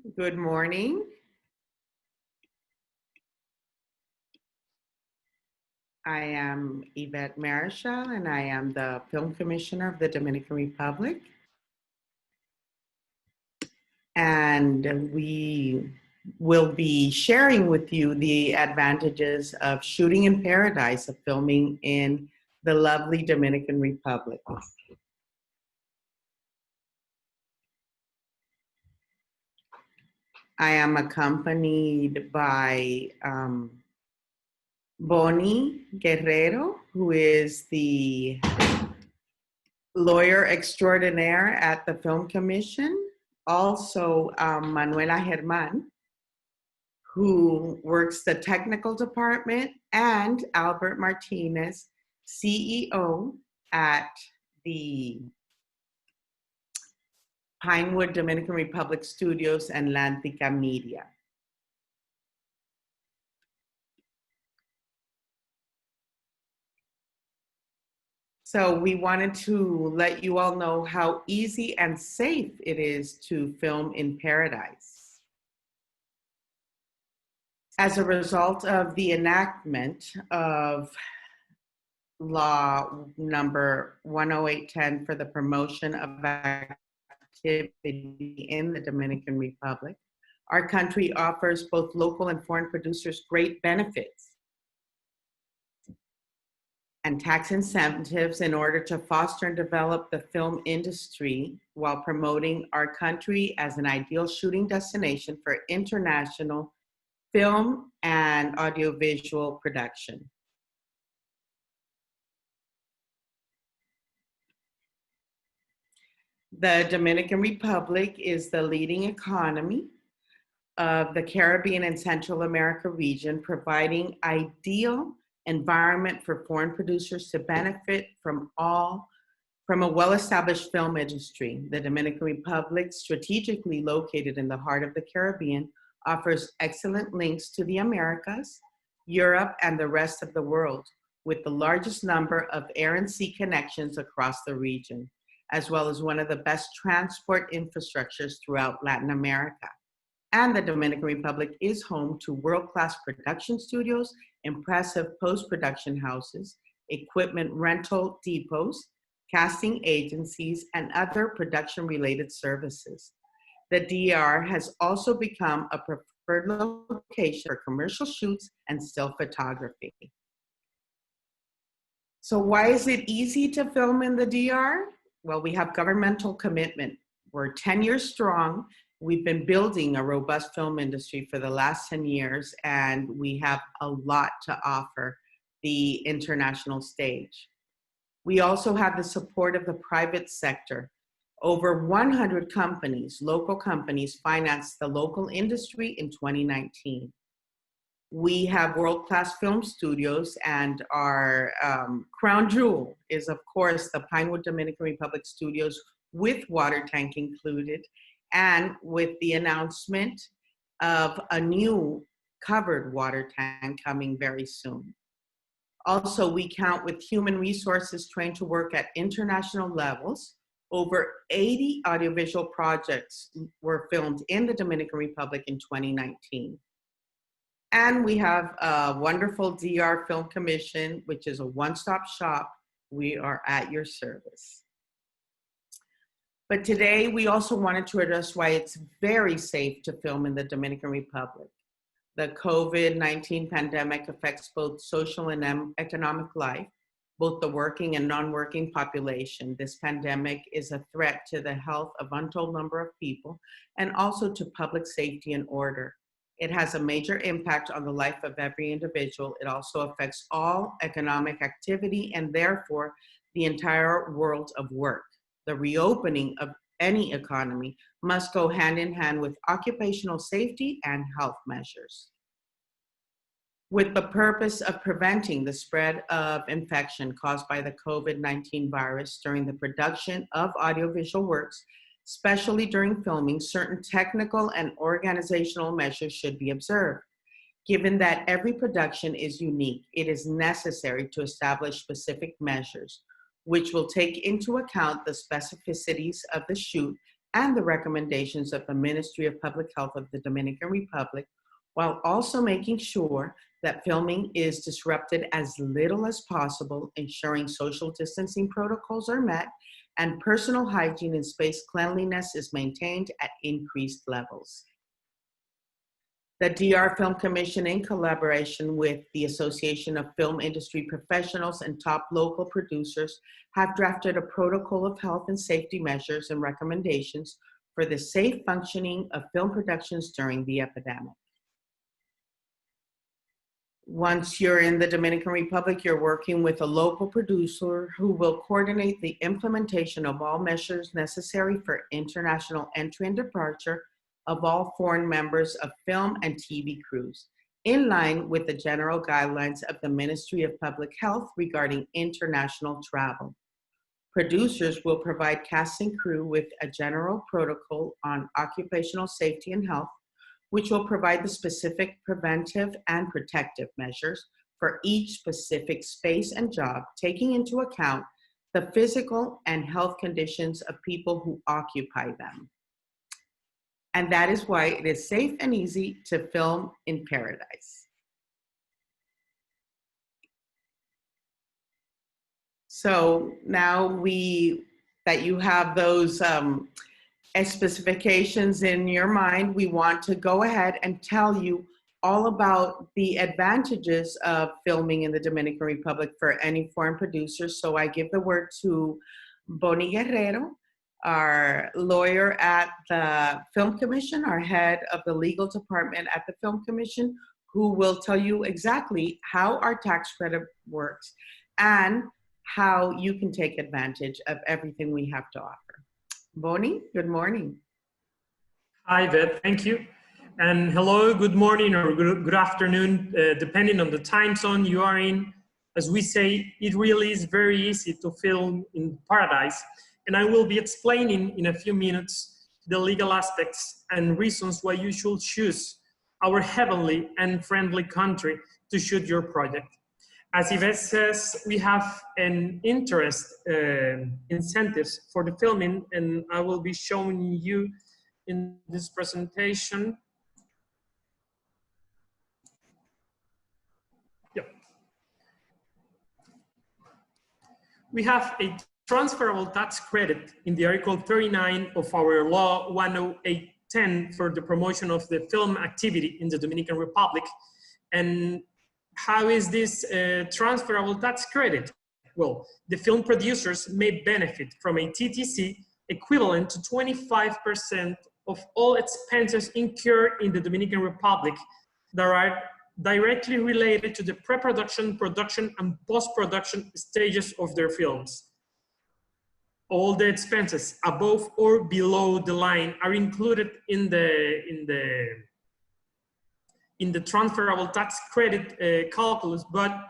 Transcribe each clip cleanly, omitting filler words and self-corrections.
Good morning. I am Yvette Marichal, and I am the Film Commissioner of the Dominican Republic. And we will be sharing with you the advantages of shooting in paradise, of filming in the lovely Dominican Republic. I am accompanied by Boni Guerrero, who is the lawyer extraordinaire at the Film Commission. Also, Manuela, who works the technical department, and Albert Martínez, CEO at the Pinewood Dominican Republic Studios and Lantica Media. So we wanted to let you all know how easy and safe it is to film in paradise. As a result of the enactment of law number 10810 for the promotion of activity in the Dominican Republic, our country offers both local and foreign producers great benefits and tax incentives in order to foster and develop the film industry while promoting our country as an ideal shooting destination for international film and audiovisual production. The Dominican Republic is the leading economy of the Caribbean and Central America region, providing ideal environment for foreign producers to benefit from a well-established film industry. The Dominican Republic, strategically located in the heart of the Caribbean, offers excellent links to the Americas, Europe, and the rest of the world, with the largest number of air and sea connections across the region, as well as one of the best transport infrastructures throughout Latin America. And the Dominican Republic is home to world-class production studios, impressive post-production houses, equipment rental depots, casting agencies, and other production-related services. The DR has also become a preferred location for commercial shoots and still photography. So why is it easy to film in the DR? Well, we have governmental commitment. We're 10 years strong. We've been building a robust film industry for the last 10 years, and we have a lot to offer the international stage. We also have the support of the private sector. Over 100 companies, local companies, financed the local industry in 2019. We have world-class film studios, and our crown jewel is, of course, the Pinewood Dominican Republic Studios with water tank included, and with the announcement of a new covered water tank coming very soon. Also, we count with human resources trained to work at international levels. Over 80 audiovisual projects were filmed in the Dominican Republic in 2019. And we have a wonderful DR Film Commission, which is a one-stop shop. We are at your service. But today, we also wanted to address why it's very safe to film in the Dominican Republic. The COVID-19 pandemic affects both social and economic life, both the working and non-working population. This pandemic is a threat to the health of untold number of people and also to public safety and order. It has a major impact on the life of every individual. It also affects all economic activity and therefore the entire world of work. The reopening of any economy must go hand in hand with occupational safety and health measures. With the purpose of preventing the spread of infection caused by the COVID-19 virus during the production of audiovisual works, especially during filming, certain technical and organizational measures should be observed. Given that every production is unique, it is necessary to establish specific measures, which will take into account the specificities of the shoot and the recommendations of the Ministry of Public Health of the Dominican Republic, while also making sure that filming is disrupted as little as possible, ensuring social distancing protocols are met and personal hygiene and space cleanliness is maintained at increased levels. The DR Film Commission, in collaboration with the Association of Film Industry Professionals and top local producers, have drafted a protocol of health and safety measures and recommendations for the safe functioning of film productions during the epidemic. Once you're in the Dominican Republic, you're working with a local producer who will coordinate the implementation of all measures necessary for international entry and departure of all foreign members of film and TV crews, in line with the general guidelines of the Ministry of Public Health regarding international travel. Producers will provide cast and crew with a general protocol on occupational safety and health, which will provide the specific preventive and protective measures for each specific space and job, taking into account the physical and health conditions of people who occupy them. And that is why it is safe and easy to film in paradise. So now that you have those specifications in your mind, we want to go ahead and tell you all about the advantages of filming in the Dominican Republic for any foreign producers. So I give the word to Boni Guerrero, our lawyer at the Film Commission, our head of the legal department at the Film Commission, who will tell you exactly how our tax credit works and how you can take advantage of everything we have to offer. Boni, good morning. Hi, Yvette, thank you. And hello, good morning or good afternoon, depending on the time zone you are in. As we say, it really is very easy to film in paradise. And I will be explaining in a few minutes the legal aspects and reasons why you should choose our heavenly and friendly country to shoot your project. As Yvette says, we have an interest incentives for the filming, and I will be showing you in this presentation. Yep. We have a transferable tax credit in the Article 39 of our Law 10810 for the promotion of the film activity in the Dominican Republic. And how is this transferable tax credit? Well, the film producers may benefit from a TTC equivalent to 25% of all expenses incurred in the Dominican Republic that are directly related to the pre-production, production, and post-production stages of their films. All the expenses above or below the line are included in the transferable tax credit calculus, but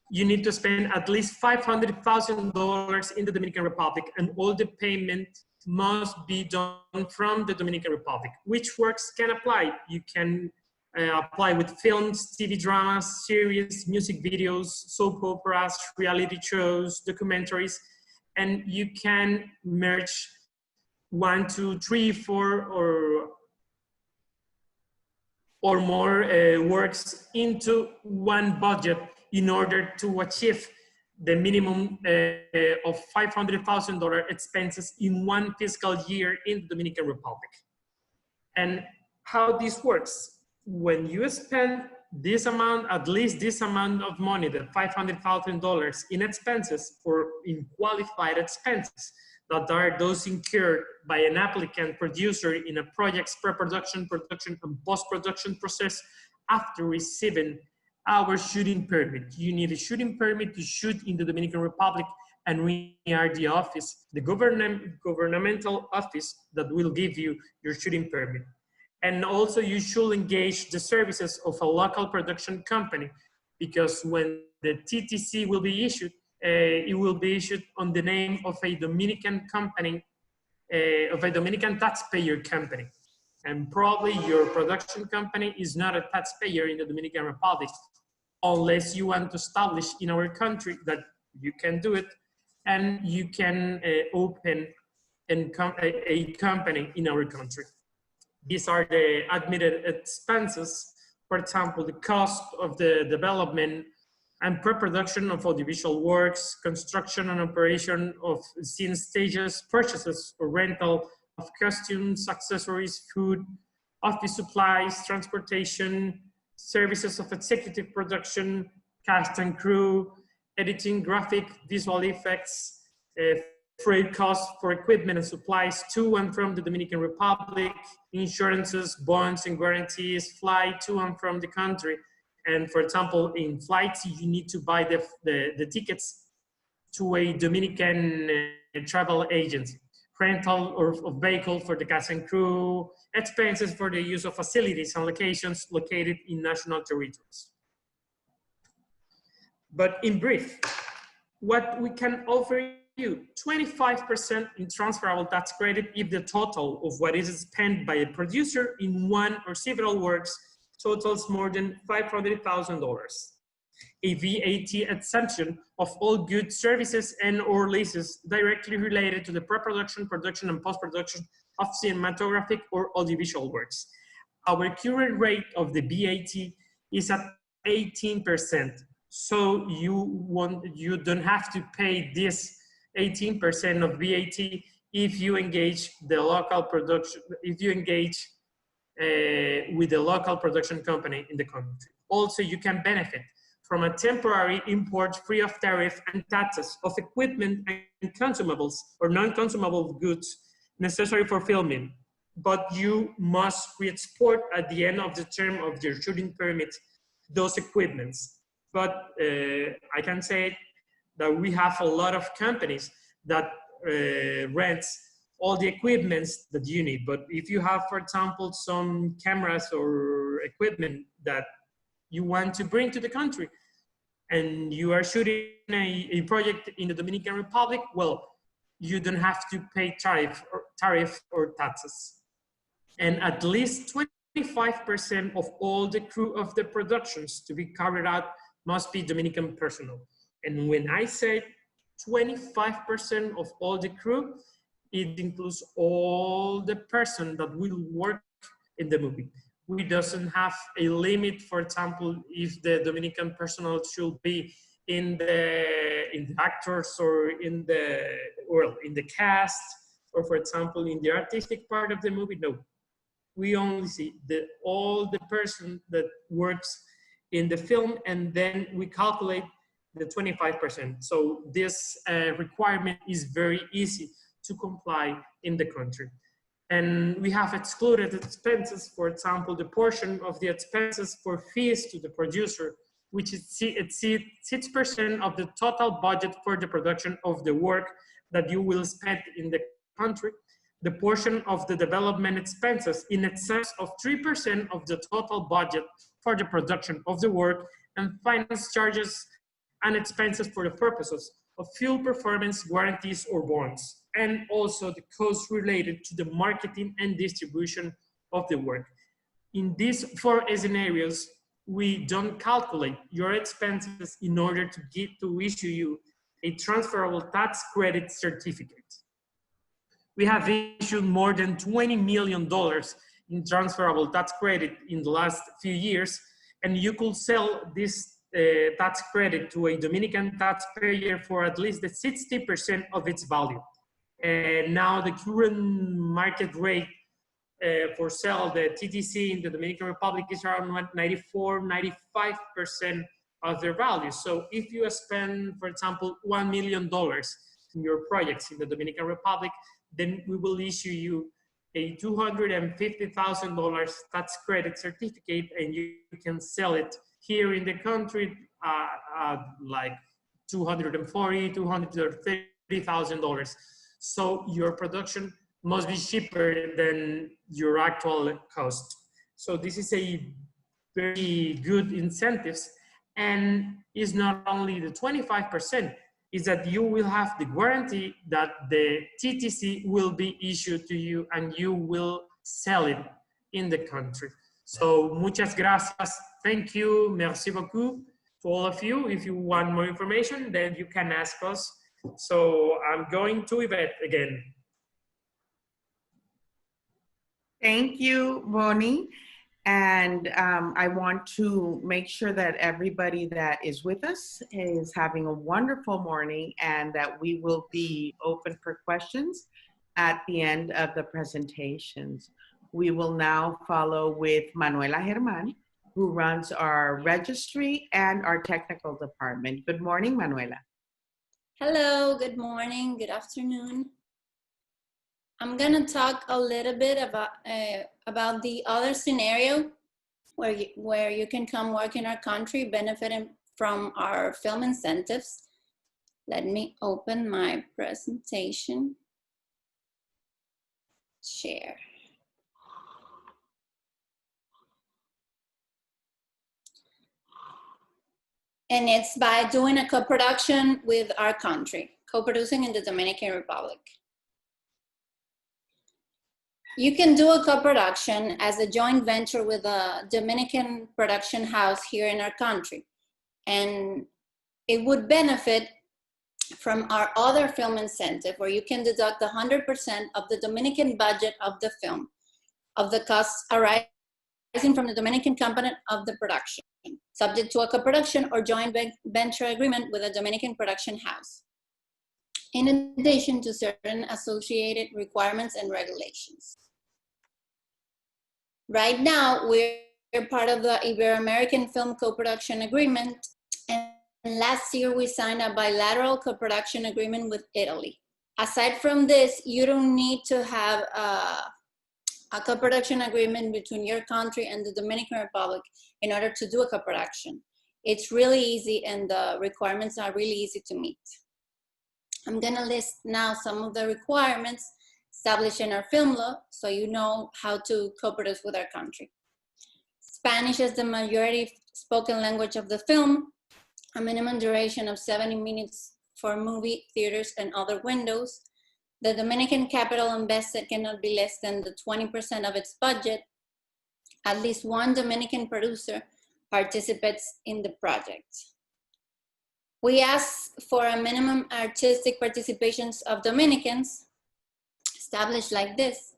you need to spend at least $500,000 in the Dominican Republic, and all the payment must be done from the Dominican Republic. Which works can apply? You can apply with films, TV dramas, series, music videos, soap operas, reality shows, documentaries, and you can merge 1, 2, 3, 4, or more works into one budget in order to achieve the minimum of $500,000 expenses in one fiscal year in the Dominican Republic. And how this works, when you spend this amount, at least this amount of money, the $500,000 in expenses or in qualified expenses, that are those incurred by an applicant producer in a project's pre-production, production, and post-production process after receiving our shooting permit. You need a shooting permit to shoot in the Dominican Republic, and we are the office, the governmental office that will give you your shooting permit. And also you should engage the services of a local production company, because when the TTC will be issued, it will be issued on the name of a Dominican company, of a Dominican taxpayer company. And probably your production company is not a taxpayer in the Dominican Republic, unless you want to establish in our country that you can do it, and you can open and a company in our country. These are the admitted expenses. For example, the cost of the development and pre-production of audiovisual works, construction and operation of scene stages, purchases or rental of costumes, accessories, food, office supplies, transportation, services of executive production, cast and crew, editing, graphic, visual effects, freight costs for equipment and supplies to and from the Dominican Republic, insurances, bonds and guarantees, flight to and from the country. And for example, in flights, you need to buy the tickets to a Dominican travel agency, rental of vehicle for the cast and crew, expenses for the use of facilities and locations located in national territories. But in brief, what we can offer you, 25% in transferable tax credit if the total of what is spent by a producer in one or several works totals more than $500,000. A VAT exemption of all goods, services, and or leases directly related to the pre-production, production, and post-production of cinematographic or audiovisual works. Our current rate of the VAT is at 18%. So you don't have to pay this 18% of VAT if you engage the local production, if you engage with the local production company in the country. Also, you can benefit from a temporary import free of tariff and taxes of equipment and consumables or non-consumable goods necessary for filming, but you must re-export at the end of the term of your shooting permit those equipments. But I can say that we have a lot of companies that rents all the equipments that you need. But if you have, for example, some cameras or equipment that you want to bring to the country and you are shooting a project in the Dominican Republic, well, you don't have to pay tariff or taxes. And at least 25% of all the crew of the productions to be carried out must be Dominican personnel. And when I say 25% of all the crew, it includes all the person that will work in the movie. We doesn't have a limit, for example, if the Dominican personnel should be in the actors or in the cast, or for example, in the artistic part of the movie. No, we only see all the person that works in the film, and then we calculate the 25%. So this requirement is very easy to comply in the country. And we have excluded expenses, for example, the portion of the expenses for fees to the producer, which exceeds 6% of the total budget for the production of the work that you will spend in the country, the portion of the development expenses in excess of 3% of the total budget for the production of the work, and finance charges and expenses for the purposes of field performance guarantees or bonds, and also the costs related to the marketing and distribution of the work. In these four scenarios, we don't calculate your expenses in order to issue you a transferable tax credit certificate. We have issued more than $20 million in transferable tax credit in the last few years, and you could sell this tax credit to a Dominican taxpayer for at least the 60% of its value. And now the current market rate for sale, the TTC in the Dominican Republic is around 94, 95% of their value. So if you spend, for example, $1 million in your projects in the Dominican Republic, then we will issue you a $250,000 tax credit certificate, and you can sell it here in the country like $240,000, $230,000. So your production must be cheaper than your actual cost. So this is a very good incentives, and is not only the 25%, is that you will have the guarantee that the TTC will be issued to you and you will sell it in the country. So muchas gracias, thank you, merci beaucoup to all of you. If you want more information, then you can ask us. So I'm going to Yvette again. Thank you, Boni. And I want to make sure that everybody that is with us is having a wonderful morning and that we will be open for questions at the end of the presentations. We will now follow with Manuela German, who runs our registry and our technical department. Good morning, Manuela. Hello, good morning, good afternoon. I'm gonna talk a little bit about the other scenario where you can come work in our country benefiting from our film incentives. Let me open my presentation. Share. And it's by doing a co-production with our country, co-producing in the Dominican Republic. You can do a co-production as a joint venture with a Dominican production house here in our country. And it would benefit from our other film incentive, where you can deduct 100% of the Dominican budget of the film, of the costs arising from the Dominican component of the production, subject to a co-production or joint venture agreement with a Dominican production house, in addition to certain associated requirements and regulations. Right now, we're part of the Ibero-American Film Co-Production Agreement, and last year we signed a bilateral co-production agreement with Italy. Aside from this, you don't need to have a co-production agreement between your country and the Dominican Republic in order to do a co-production. It's really easy and the requirements are really easy to meet. I'm gonna list now some of the requirements established in our film law, so you know how to co-produce with our country. Spanish is the majority spoken language of the film, a minimum duration of 70 minutes for movie theaters and other windows. The Dominican capital invested cannot be less than the 20% of its budget. At least one Dominican producer participates in the project. We ask for a minimum artistic participations of Dominicans, established like this: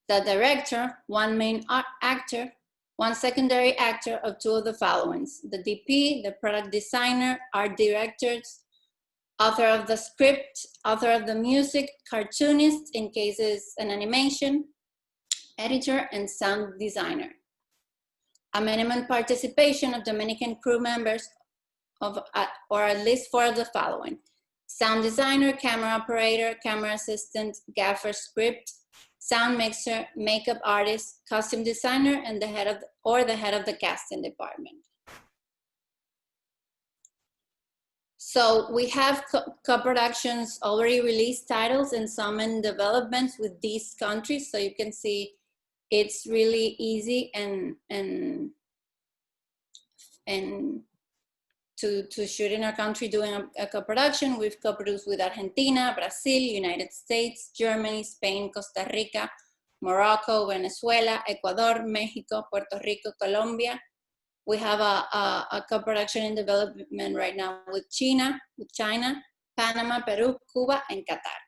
the director, one main actor, one secondary actor of two of the followings: the DP, the product designer, art directors, author of the script, author of the music, cartoonist in cases an animation, editor, and sound designer. A minimum participation of Dominican crew members of, or at least four of the following: sound designer, camera operator, camera assistant, gaffer, script, sound mixer, makeup artist, costume designer, and the head of the casting department. So we have co-productions already released titles and some in developments with these countries. So you can see it's really easy and to shoot in our country doing a co-production. We've co-produced with Argentina, Brazil, United States, Germany, Spain, Costa Rica, Morocco, Venezuela, Ecuador, Mexico, Puerto Rico, Colombia. We have a co-production in development right now with China, Panama, Peru, Cuba, and Qatar.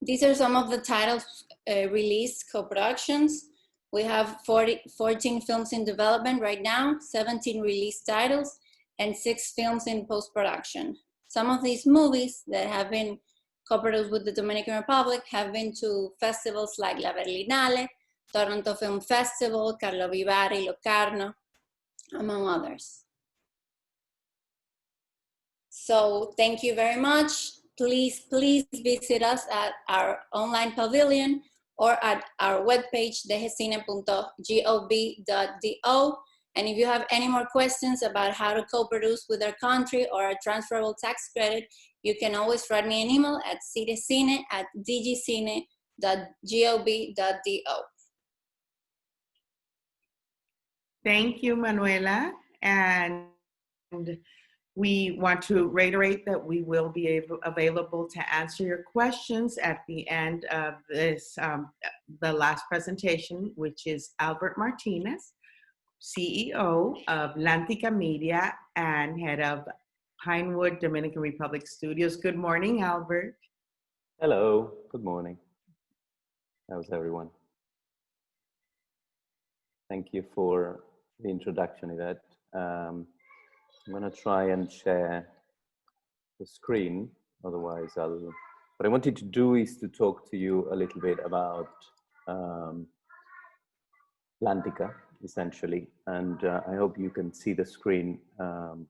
These are some of the titles released co-productions. We have 14 films in development right now, 17 released titles, and 6 films in post-production. Some of these movies that have been co-produced with the Dominican Republic have been to festivals like La Berlinale, Toronto Film Festival, Carlo Vivari, Locarno, among others. So thank you very much. Please visit us at our online pavilion or at our webpage, dgcine.gov.do. And if you have any more questions about how to co-produce with our country or a transferable tax credit, you can always write me an email at citecine@dgcine.gov.do. Thank you, Manuela. And we want to reiterate that we will be available to answer your questions at the end of this, the last presentation, which is Albert Martínez, CEO of Lantica Media and head of Pinewood Dominican Republic Studios. Good morning, Albert. Hello, good morning. How's everyone? Thank you for the introduction, Yvette. I'm going to try and share the screen, otherwise what I wanted to do is to talk to you a little bit about Vlantica, essentially, and I hope you can see the screen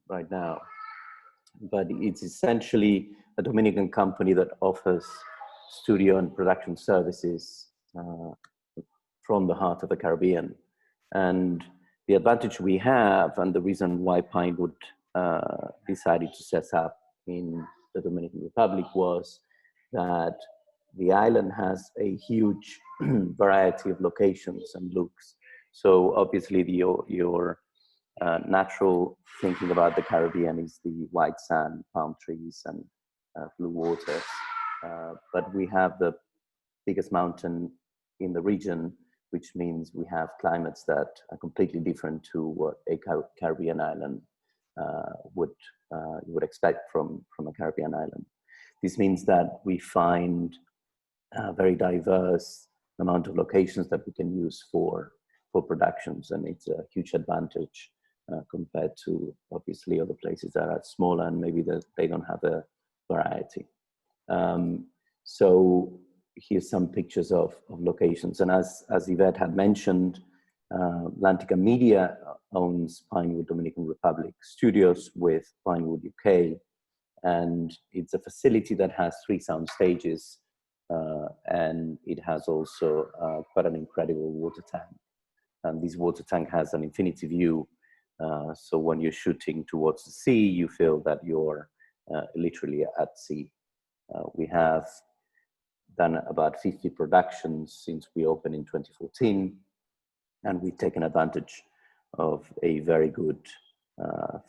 right now. But it's essentially a Dominican company that offers studio and production services from the heart of the Caribbean. And the advantage we have, and the reason why Pinewood decided to set up in the Dominican Republic, was that the island has a huge variety of locations and looks. So obviously your natural thinking about the Caribbean is the white sand, palm trees, and blue waters. But we have the biggest mountain in the region, which means we have climates that are completely different to what a Caribbean island you would expect from a Caribbean island. This means that we find a very diverse amount of locations that we can use for productions, and it's a huge advantage compared to obviously other places that are smaller and maybe they don't have a variety. So here's some pictures of locations, and as Yvette had mentioned, Lantica Media owns Pinewood Dominican Republic Studios with Pinewood UK, and it's a facility that has 3 sound stages, and it has also quite an incredible water tank. And this water tank has an infinity view, so when you're shooting towards the sea, you feel that you're literally at sea. We have done about 50 productions since we opened in 2014, and we've taken advantage of a very good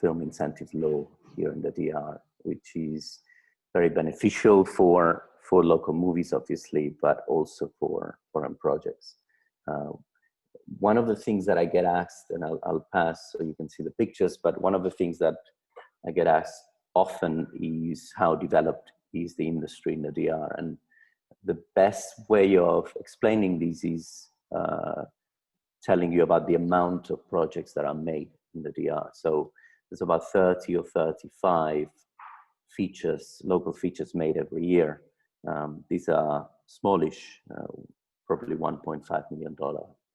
film incentive law here in the DR, which is very beneficial for local movies, obviously, but also for foreign projects. One of the things that I get asked, and I'll pass so you can see the pictures, but one of the things that I get asked often is how developed is the industry in the DR. And the best way of explaining this is telling you about the amount of projects that are made in the DR. So there's about 30 or 35 features, local features made every year. These are smallish, probably $1.5 million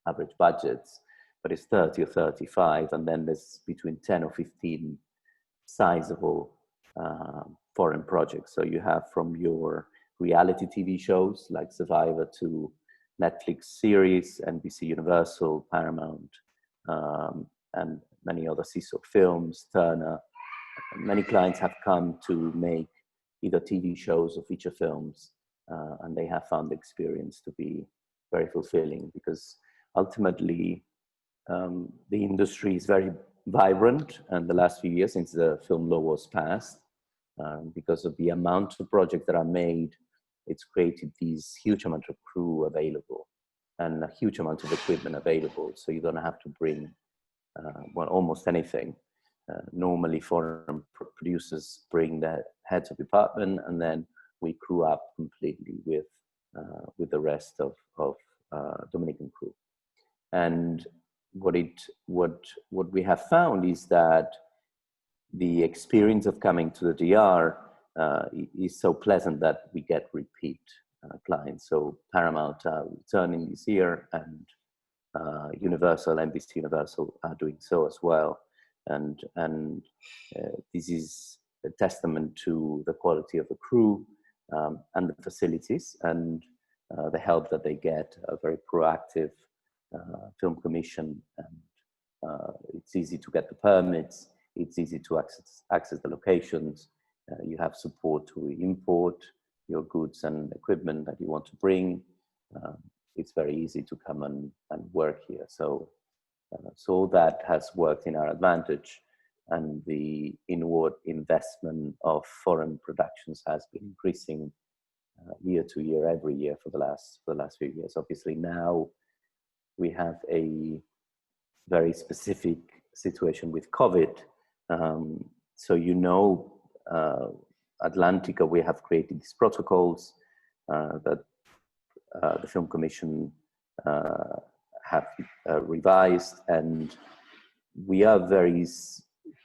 average budgets, but it's 30 or 35, and then there's between 10 or 15 sizable foreign projects. So you have from your reality TV shows like Survivor to Netflix series, NBC Universal, Paramount, and many other CISO films, Turner. Many clients have come to make either TV shows or feature films, and they have found the experience to be very fulfilling, because ultimately the industry is very vibrant, and the last few years since the film law was passed, because of the amount of projects that are made, it's created these huge amount of crew available and a huge amount of equipment available. So you don't have to bring, well, almost anything. Normally foreign producers bring their heads of department, and then we crew up completely with the rest of Dominican crew. And what we have found is that the experience of coming to the DR is so pleasant that we get repeat clients. So Paramount are returning this year, and Universal, NBC Universal are doing so as well. And this is a testament to the quality of the crew and the facilities, and the help that they get, a very proactive film commission, and it's easy to get the permits, it's easy to access the locations, you have support to import your goods and equipment that you want to bring. It's very easy to come and work here. So all that has worked in our advantage, and the inward investment of foreign productions has been increasing year to year, every year for the last few years. Obviously now we have a very specific situation with COVID. So at Lantica we have created these protocols that the Film Commission have revised, and we are very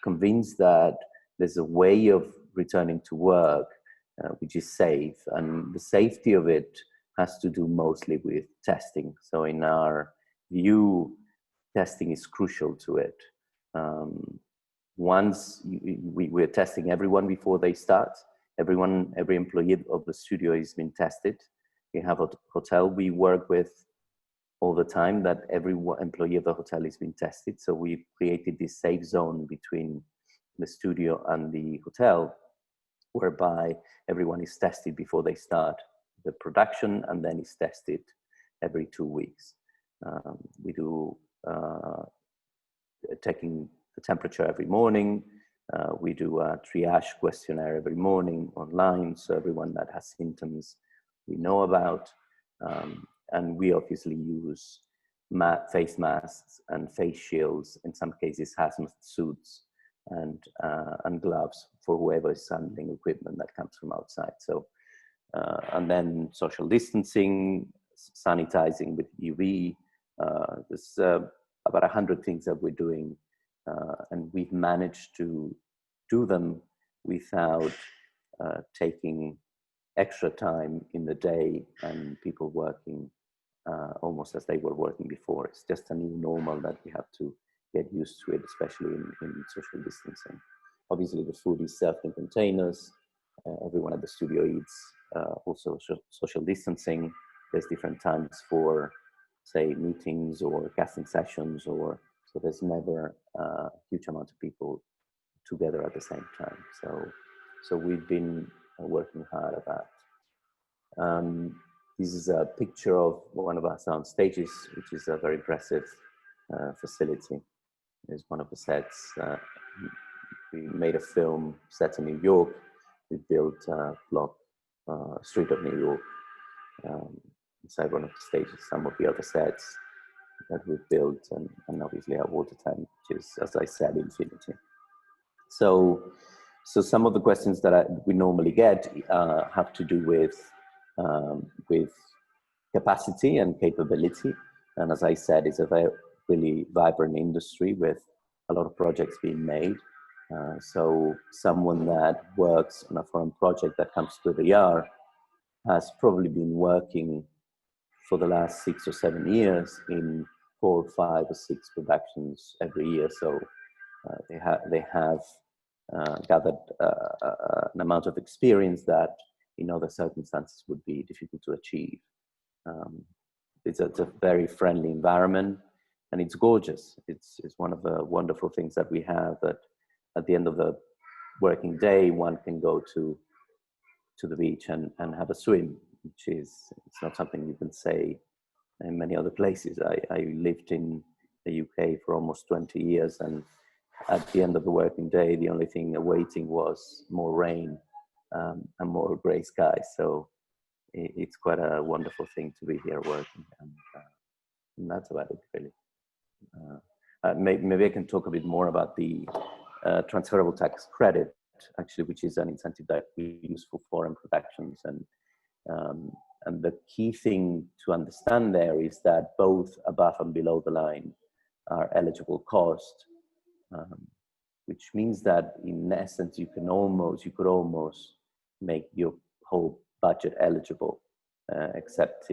convinced that there's a way of returning to work which is safe, and the safety of it has to do mostly with testing. So in our view, testing is crucial to it. Once we're testing everyone before they start, every employee of the studio has been tested. We have a hotel we work with all the time that every employee of the hotel has been tested. So we've created this safe zone between the studio and the hotel, whereby everyone is tested before they start the production, and then is tested every 2 weeks. We do taking the temperature every morning. We do a triage questionnaire every morning online, so everyone that has symptoms we know about. And we obviously use face masks and face shields, in some cases hazmat suits, and gloves for whoever is handling equipment that comes from outside. So, and then social distancing, sanitizing with UV. There's about 100 things that we're doing, and we've managed to do them without taking extra time in the day and people working almost as they were working before. It's just a new normal that we have to get used to it, especially in social distancing. Obviously, the food is served in containers. Everyone at the studio eats. Also, social distancing. There's different times for, say, meetings or casting sessions, so there's never a huge amount of people together at the same time. So we've been working hard at that. This is a picture of one of our sound stages, which is a very impressive facility. It's one of the sets. We made a film set in New York. We built a block, street of New York, inside one of the stages. Some of the other sets that we built, and obviously our water tank, which is, as I said, infinity. So some of the questions that we normally get have to do with capacity and capability. And as I said, it's a very really vibrant industry with a lot of projects being made. So someone that works on a foreign project that comes to the ER has probably been working for the last 6 or 7 years in 4, 5, or 6 productions every year. So they have gathered an amount of experience that in other circumstances would be difficult to achieve. It's a very friendly environment, and it's gorgeous. It's one of the wonderful things that we have, that at the end of the working day, one can go to the beach and have a swim, which is, it's not something you can say in many other places. I lived in the UK for almost 20 years, and at the end of the working day, the only thing awaiting was more rain and more grey skies. So it's quite a wonderful thing to be here working, and that's about it, really. Maybe I can talk a bit more about the Transferable Tax Credit, actually, which is an incentive that we use for foreign productions. And the key thing to understand there is that both above and below the line are eligible cost, which means that in essence you could almost make your whole budget eligible, except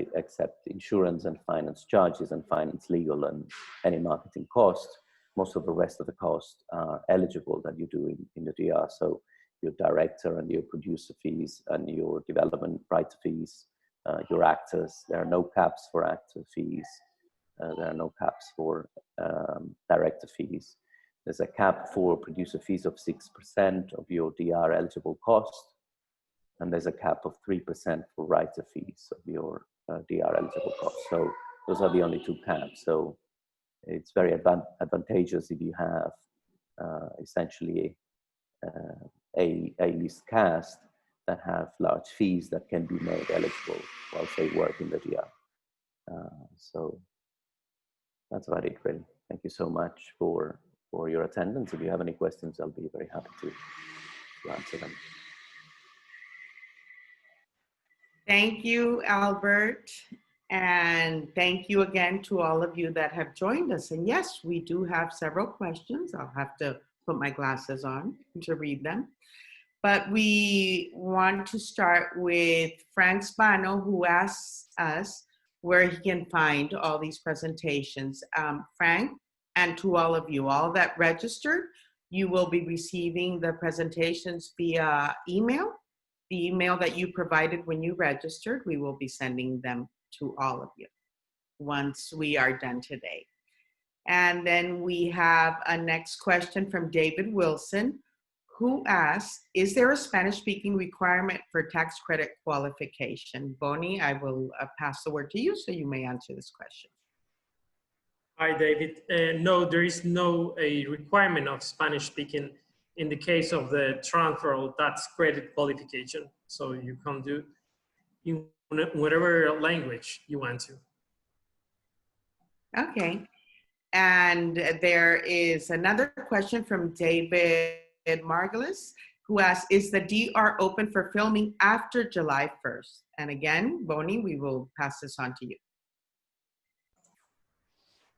insurance and finance charges and finance legal and any marketing cost. Most of the rest of the costs are eligible that you do in the DR. So your director and your producer fees and your development writer fees, your actors, there are no caps for actor fees. There are no caps for director fees. There's a cap for producer fees of 6% of your DR eligible cost. And there's a cap of 3% for writer fees of your DR eligible cost. So those are the only 2 caps. So it's very advantageous if you have essentially a list cast that have large fees that can be made eligible while they work in the DR. So that's about it, really. Thank you so much for your attendance. If you have any questions, I'll be very happy to answer them. Thank you, Albert. And thank you again to all of you that have joined us. And yes, we do have several questions. I'll have to put my glasses on to read them. But we want to start with Frank Spano, who asks us where he can find all these presentations. Frank, and to all of you, all that registered, you will be receiving the presentations via email. The email that you provided when you registered, we will be sending them to all of you once we are done today. And then we have a next question from David Wilson, who asks, is there a Spanish-speaking requirement for tax credit qualification? Boni, I will pass the word to you so you may answer this question. Hi, David. No, there is no requirement of Spanish speaking in the case of the transferable tax credit qualification. So you can do in whatever language you want to. Okay. And there is another question from David Margulis, who asks, is the DR open for filming after July 1st? And again, Boni, we will pass this on to you.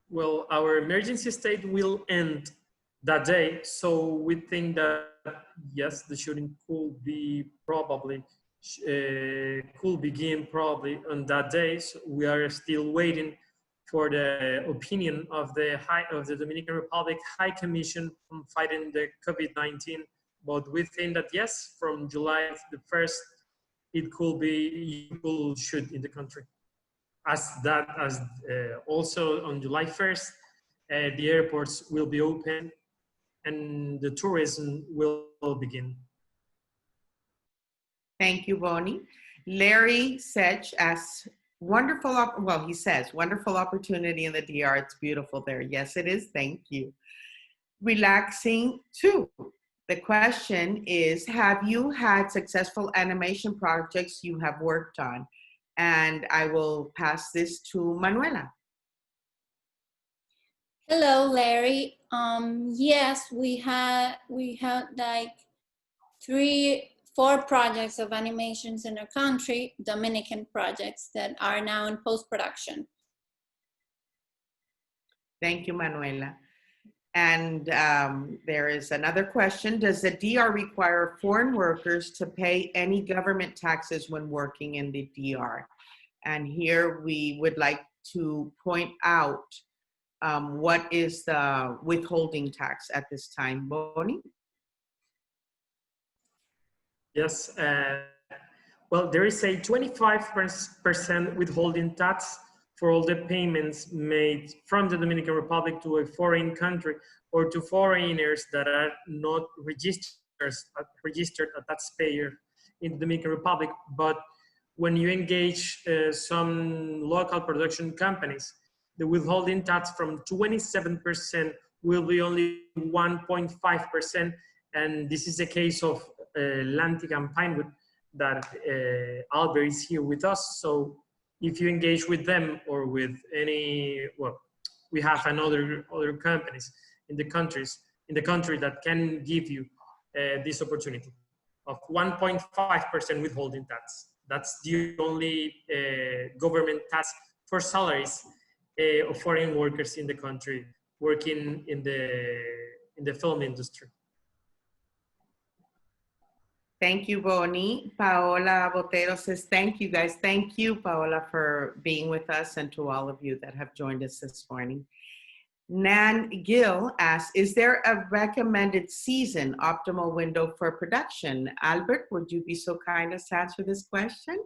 Well, our emergency state will end that day. So we think that, yes, the shooting could be probably, could begin probably on that day. So we are still waiting for the opinion of the Dominican Republic High Commission on fighting the COVID-19. But we think that yes, from July the 1st, it could be, you could shoot in the country. Also on July 1st, the airports will be open and the tourism will begin. Thank you, Boni. Larry Sech asks, he says, wonderful opportunity in the DR. It's beautiful there. Yes, it is. Thank you. Relaxing too. The question is, have you had successful animation projects you have worked on? And I will pass this to Manuela. Hello, Larry. Yes, we had like 4 projects of animations in our country, Dominican projects that are now in post-production. Thank you, Manuela. And there is another question. Does the DR require foreign workers to pay any government taxes when working in the DR? And here we would like to point out what is the withholding tax at this time. Boni? Yes, well, there is a 25% withholding tax for all the payments made from the Dominican Republic to a foreign country or to foreigners that are not registered a taxpayer in the Dominican Republic. But when you engage some local production companies, the withholding tax from 27% will be only 1.5%. And this is the case of Vlantica and Pinewood that Albert is here with us. So if you engage with them or with any, well, we have other companies in the country that can give you this opportunity of 1.5% withholding tax. That's the only government tax for salaries of foreign workers in the country working in the film industry. Thank you, Boni. Paola Botero says, thank you, guys. Thank you, Paola, for being with us, and to all of you that have joined us this morning. Nan Gill asks, is there a recommended season optimal window for production? Albert, would you be so kind as to answer this question?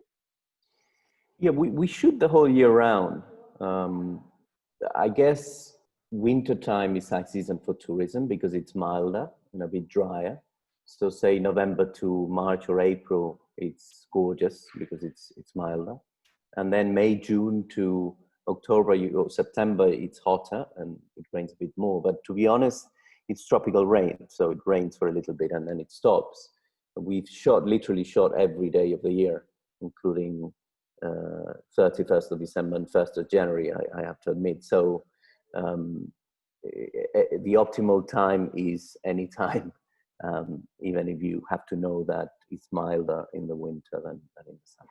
Yeah, we shoot the whole year round. I guess winter time is high season for tourism because it's milder and a bit drier. So say November to March or April, it's gorgeous because it's milder. And then May, June to October or September, it's hotter and it rains a bit more. But to be honest, it's tropical rain. So it rains for a little bit and then it stops. We've literally shot every day of the year, including 31st of December and 1st of January, I have to admit. So the optimal time is any time. Even if you have to know that it's milder in the winter than in the summer.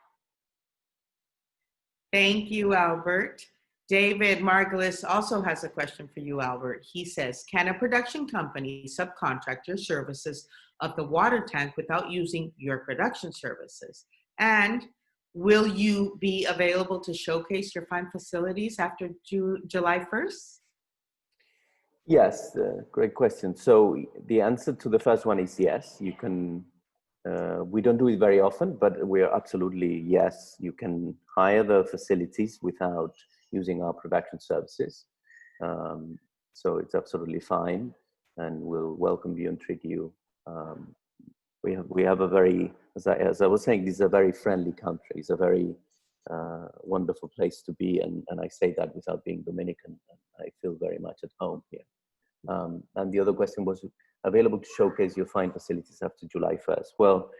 Thank you, Albert. David Margulis also has a question for you, Albert. He says, can a production company subcontract your services of the water tank without using your production services? And will you be available to showcase your fine facilities after July 1st? Yes, great question. So the answer to the first one is yes. You can, we don't do it very often, but we're absolutely yes. You can hire the facilities without using our production services. So it's absolutely fine, and we'll welcome you and treat you. We have a very, as I was saying, this is a very friendly country. It's a very wonderful place to be, and I say that without being Dominican. I feel very much at home here. And the other question was available to showcase your fine facilities after July 1st. Well,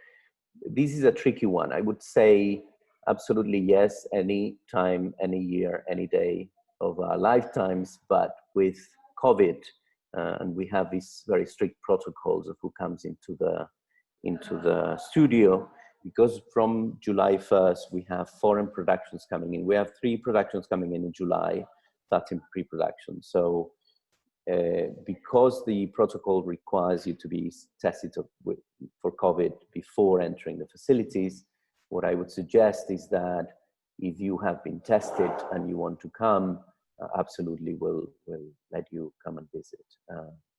this is a tricky one. I would say absolutely yes, any time, any year, any day of our lifetimes, but with COVID, and we have these very strict protocols of who comes into the studio, because from July 1st, we have foreign productions coming in. We have 3 productions coming in July, that's in pre-production. So because the protocol requires you to be tested for COVID before entering the facilities, what I would suggest is that if you have been tested and you want to come, absolutely we'll let you come and visit.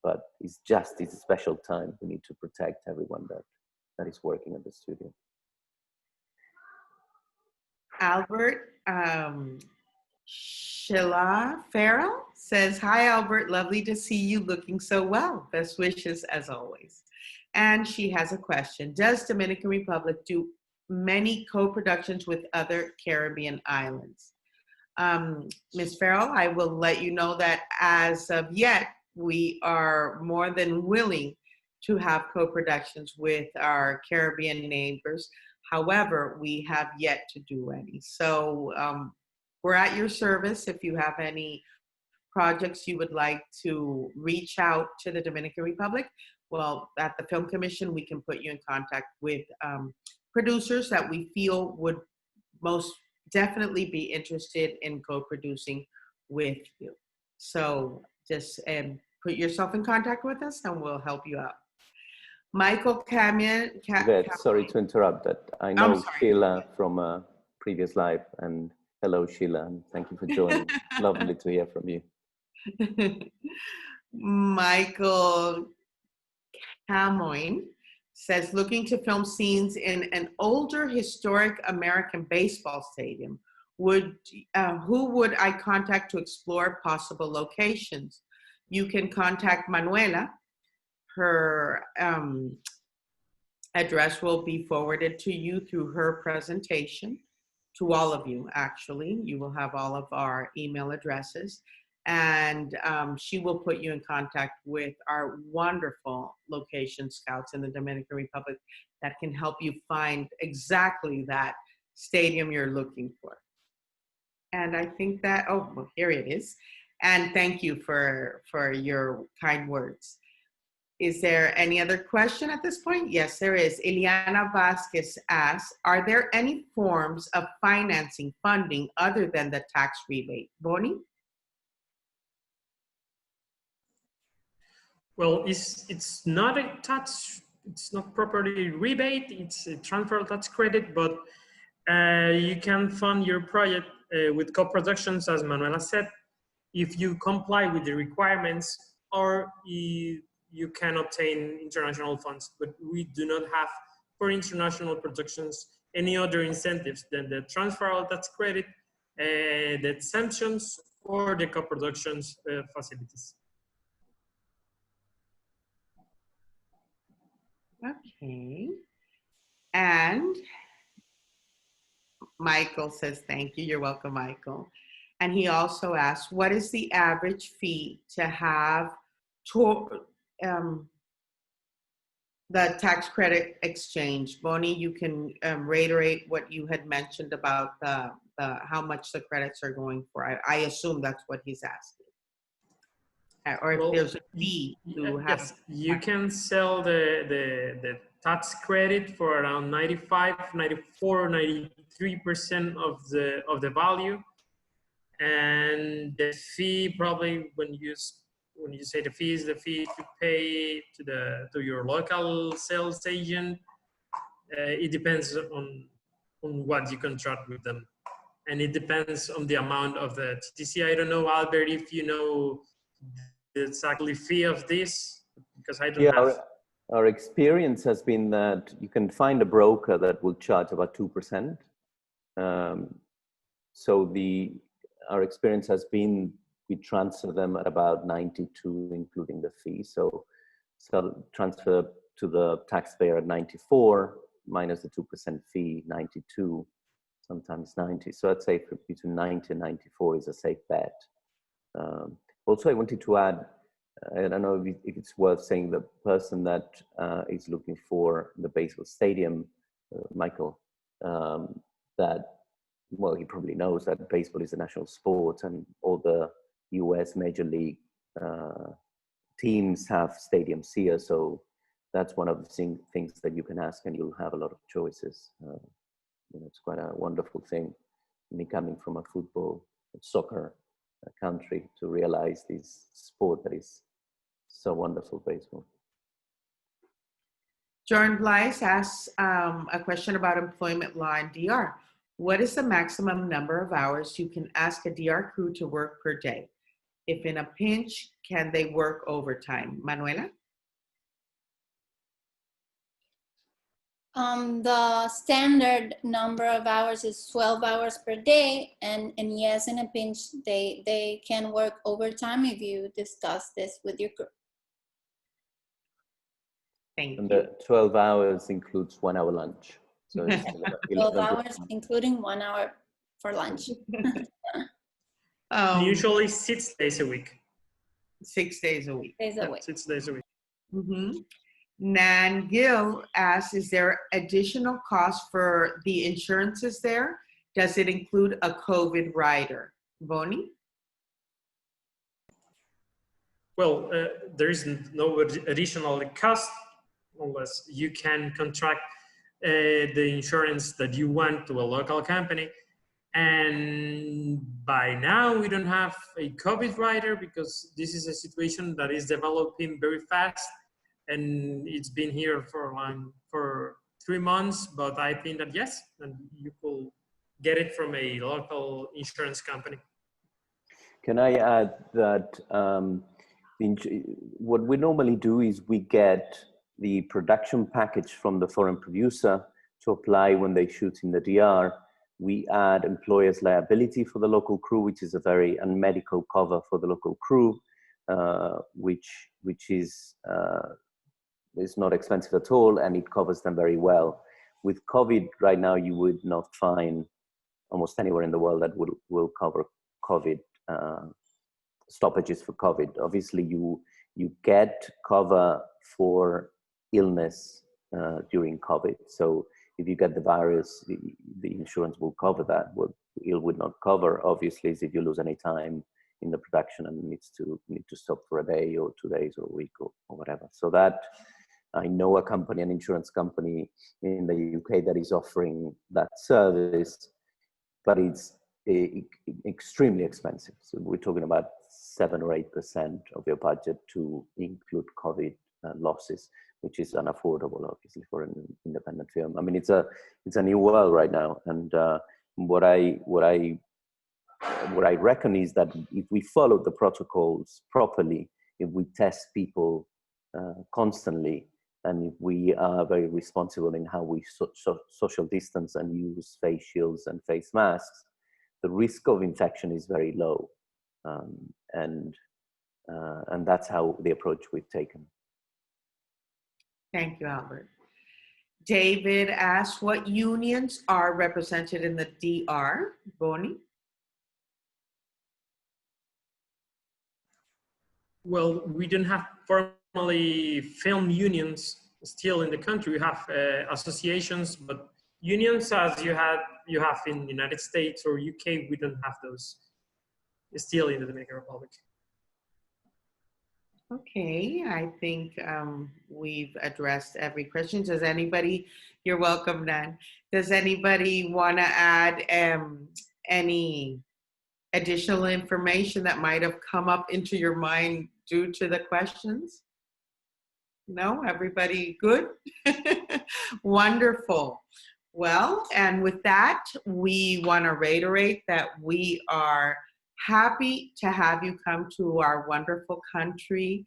But it's a special time. We need to protect everyone that is working at the studio. Albert, Sheila Farrell says, hi, Albert, lovely to see you looking so well. Best wishes as always. And she has a question. Does Dominican Republic do many co-productions with other Caribbean islands? Ms. Farrell, I will let you know that as of yet, we are more than willing to have co-productions with our Caribbean neighbors. However, we have yet to do any. So we're at your service. If you have any projects you would like to reach out to the Dominican Republic, well, at the Film Commission, we can put you in contact with producers that we feel would most definitely be interested in co-producing with you. So just put yourself in contact with us and we'll help you out. Michael Camion. Sorry to interrupt that. I know Sheila from a previous live, and hello Sheila, and thank you for joining. Lovely to hear from you. Michael Camoin says, looking to film scenes in an older historic American baseball stadium. Who would I contact to explore possible locations? You can contact Manuela. Her address will be forwarded to you through her presentation, to all of you, actually. You will have all of our email addresses, and she will put you in contact with our wonderful location scouts in the Dominican Republic that can help you find exactly that stadium you're looking for. And I think that, oh, well, here it is. And thank you for your kind words. Is there any other question at this point? Yes, there is. Eliana Vasquez asks, are there any forms of financing funding other than the tax rebate? Boni? Well, it's not a tax, it's not properly rebate, it's a transferable tax credit, but you can fund your project with co-productions, as Manuela said, if you comply with the requirements, or you can obtain international funds. But we do not have, for international productions, any other incentives than the transferable tax credit, the exemptions, or the co-productions facilities. Okay. And Michael says, thank you. You're welcome, Michael. And he also asks, what is the average fee to have the tax credit exchange? Boni, you can reiterate what you had mentioned about how much the credits are going for. I assume that's what he's asking. Or if there's a fee to have. Yes, you can sell the tax credit for around 95, 94, 3% of the value. And the fee, probably when you say the fee, is the fee to pay to your local sales agent. It depends on what you contract with them, and it depends on the amount of the TTC. I don't know, Albert, if you know the exactly fee of this, because I don't have. Our experience has been that you can find a broker that will charge about 2%. So our experience has been we transfer them at about 92, including the fee. So transfer to the taxpayer at 94 minus the 2% fee, 92, sometimes 90. So I'd say between 90 and 94 is a safe bet. Also, I wanted to add, I don't know if it's worth saying, the person that is looking for the baseball stadium, Michael, that, well, he probably knows that baseball is a national sport and all the US Major League teams have stadiums here. So that's one of the things that you can ask, and you'll have a lot of choices. It's quite a wonderful thing, me coming from a soccer country, to realize this sport that is so wonderful, baseball. Jordan Blythe asks a question about employment law in DR. What is the maximum number of hours you can ask a DR crew to work per day? If in a pinch, can they work overtime? Manuela? The standard number of hours is 12 hours per day, and yes, in a pinch, they can work overtime if you discuss this with your crew. Thank you. And the 12 hours includes 1 hour lunch. So it's 12 hours, including 1 hour for lunch. Usually 6 days a week. 6 days a week. 6 days a week. 6 days a week. Mm-hmm. Nan Gill asks, is there additional cost for the insurances there? Does it include a COVID rider? Boni? Well, there is no additional cost unless you can contract the insurance that you want to a local company. And by now, we don't have a COVID rider because this is a situation that is developing very fast. And it's been here for 3 months, but I think that yes, and you could get it from a local insurance company. Can I add that what we normally do is we get the production package from the foreign producer to apply when they shoot in the DR. We add employer's liability for the local crew, which is a medical cover for the local crew, which is not expensive at all, and it covers them very well. With COVID right now, you would not find almost anywhere in the world that will cover COVID stoppages for COVID. Obviously, you get cover for illness during COVID. So if you get the virus, the insurance will cover that. What it would not cover, obviously, is if you lose any time in the production and need to stop for a day or 2 days or a week or whatever. So that, I know an insurance company in the UK that is offering that service, but it's extremely expensive. So we're talking about 7 or 8% of your budget to include COVID losses, which is unaffordable, obviously, for an independent film. I mean, it's a new world right now, and what I reckon is that if we follow the protocols properly, if we test people constantly, and if we are very responsible in how we social distance and use face shields and face masks, the risk of infection is very low, and that's how the approach we've taken. Thank you, Albert. David asks, what unions are represented in the DR? Boni? Well, we don't have formally film unions still in the country. We have associations, but unions, as you have in the United States or UK, we don't have those still in the Dominican Republic. Okay, I think we've addressed every question. Does anybody, you're welcome, Nan. Does anybody want to add any additional information that might have come up into your mind due to the questions? No, everybody good? Wonderful. Well, and with that, we want to reiterate that we are happy to have you come to our wonderful country,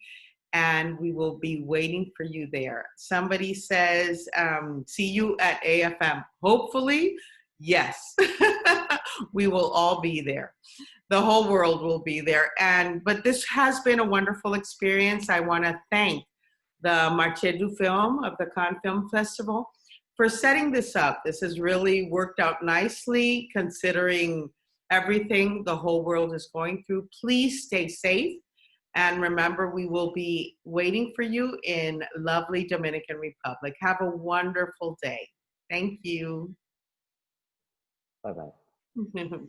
and we will be waiting for you there. Somebody says, see you at AFM. Hopefully, yes, we will all be there. The whole world will be there. But this has been a wonderful experience. I want to thank the Marché du Film of the Cannes Film Festival for setting this up. This has really worked out nicely considering everything the whole world is going through. Please stay safe. And remember, we will be waiting for you in lovely Dominican Republic. Have a wonderful day. Thank you. Bye-bye.